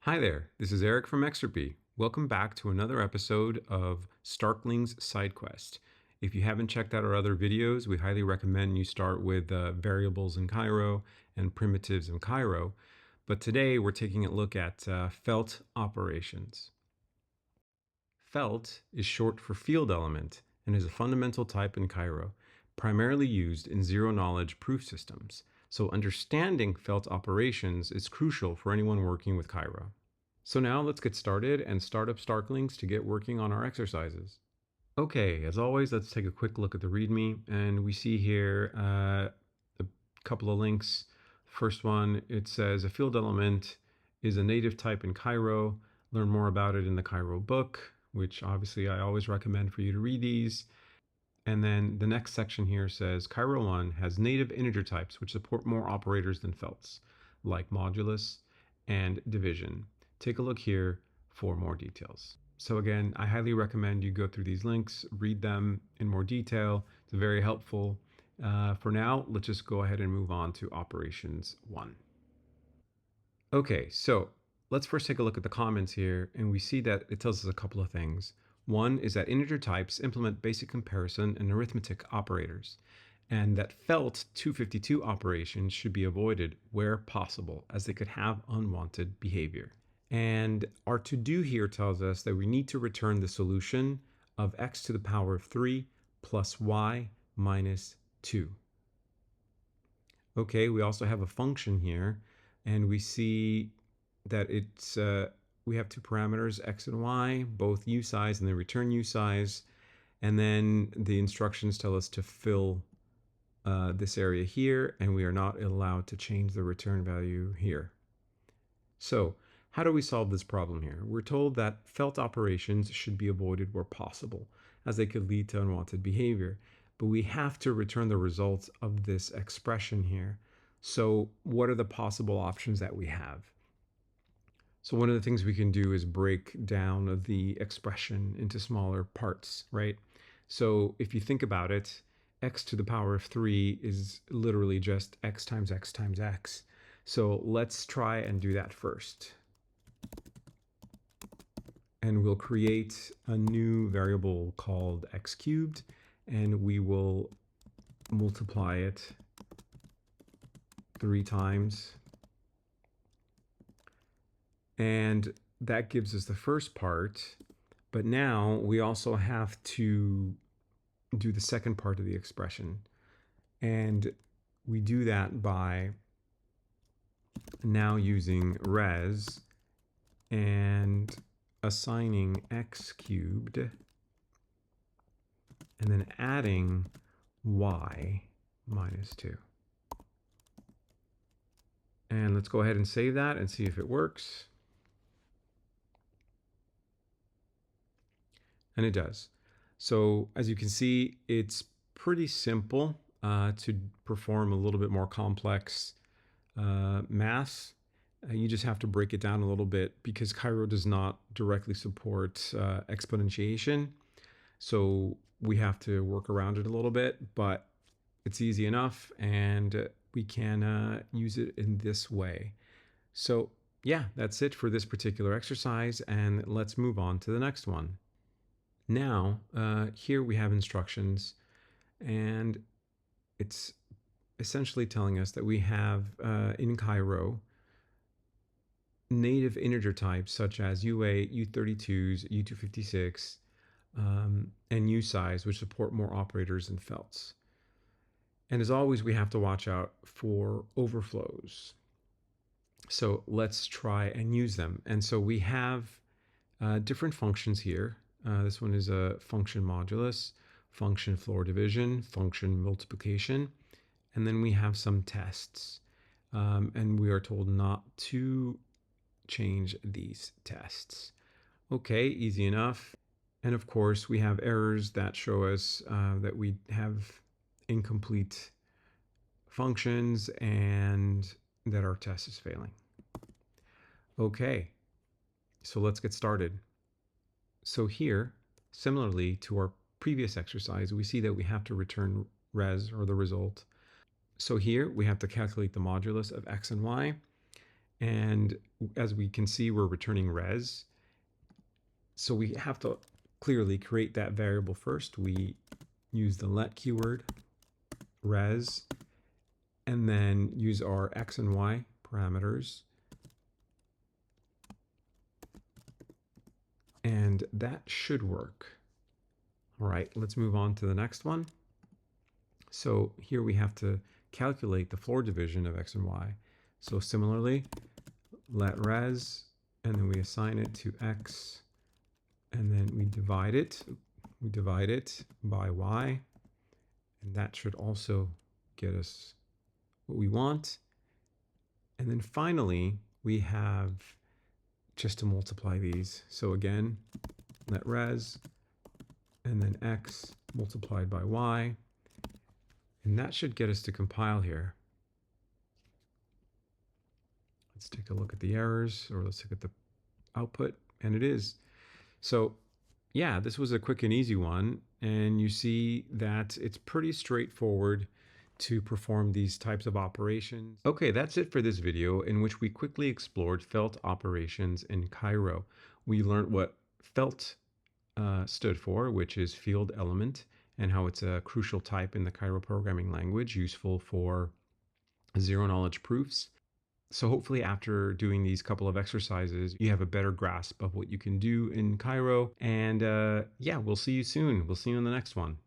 Hi there, this is Eric from Exerpy. Welcome back to another episode of Starklings Side-Quest. If you haven't checked out our other videos, we highly recommend you start with variables in Cairo and primitives in Cairo. But today we're taking a look at felt operations. Felt is short for field element and is a fundamental type in Cairo, primarily used in zero-knowledge proof systems. So understanding felt operations is crucial for anyone working with Cairo. So now let's get started and start up Starklings to get working on our exercises. Okay, as always, let's take a quick look at the README, and we see here a couple of links. First one, it says a field element is a native type in Cairo. Learn more about it in the Cairo book, which obviously I always recommend for you to read these. And then the next section here says Cairo 1 has native integer types which support more operators than felts, like modulus and division. Take a look here for more details. So again, I highly recommend you go through these links, read them in more detail. It's very helpful. For now, let's just go ahead and move on to operations 1. Okay, so let's first take a look at the comments here, and we see that it tells us a couple of things. One is that integer types implement basic comparison and arithmetic operators, and that felt 252 operations should be avoided where possible, as they could have unwanted behavior. And our to-do here tells us that we need to return the solution of x to the power of 3 plus y minus 2. Okay, we also have a function here, and we see that it's we have two parameters, x and y, both usize, and then return usize. And then the instructions tell us to fill this area here, and we are not allowed to change the return value here. So how do we solve this problem here? We're told that felt operations should be avoided where possible, as they could lead to unwanted behavior. But we have to return the results of this expression here. So what are the possible options that we have? So one of the things we can do is break down the expression into smaller parts, right? So if you think about it, x to the power of 3 is literally just x times x times x. So let's try and do that first. And we'll create a new variable called x cubed, and we will multiply it 3 times. And that gives us the first part, but now we also have to do the second part of the expression. And we do that by now using res and assigning x cubed and then adding y minus 2. And let's go ahead and save that and see if it works. And it does. So as you can see, it's pretty simple to perform a little bit more complex math. You just have to break it down a little bit because Cairo does not directly support exponentiation. So we have to work around it a little bit, but it's easy enough, and we can use it in this way. So yeah, that's it for this particular exercise, and let's move on to the next one. Now, here we have instructions, and it's essentially telling us that we have in Cairo native integer types such as U8, U32s, U256, and usize, which support more operators than felts. And as always, we have to watch out for overflows. So let's try and use them. And so we have different functions here. This one is a function modulus, function floor division, function multiplication, and then we have some tests. And we are told not to change these tests. Okay, easy enough. And of course, we have errors that show us that we have incomplete functions and that our test is failing. Okay, so let's get started. So here, similarly to our previous exercise, we see that we have to return res, or the result. So here we have to calculate the modulus of x and y, And as we can see, we're returning res. So we have to clearly create that variable first. We use the let keyword, res, and then use our x and y parameters. And that should work. All right, let's move on to the next one. So here we have to calculate the floor division of x and y. So similarly, let res, and then we assign it to x, and then we divide it. We divide it by y, and that should also get us what we want. And then finally, we have just to multiply these. So again, let res, and then x multiplied by y, and that should get us to compile here. Let's take a look at the errors, or let's look at the output, and it is. So yeah, this was a quick and easy one, and you see that it's pretty straightforward to perform these types of operations. Okay, that's it for this video in which we quickly explored felt operations in Cairo. We learned what felt stood for, which is field element, and how it's a crucial type in the Cairo programming language, useful for zero knowledge proofs. So hopefully after doing these couple of exercises, you have a better grasp of what you can do in Cairo. And yeah, we'll see you soon. We'll see you in the next one.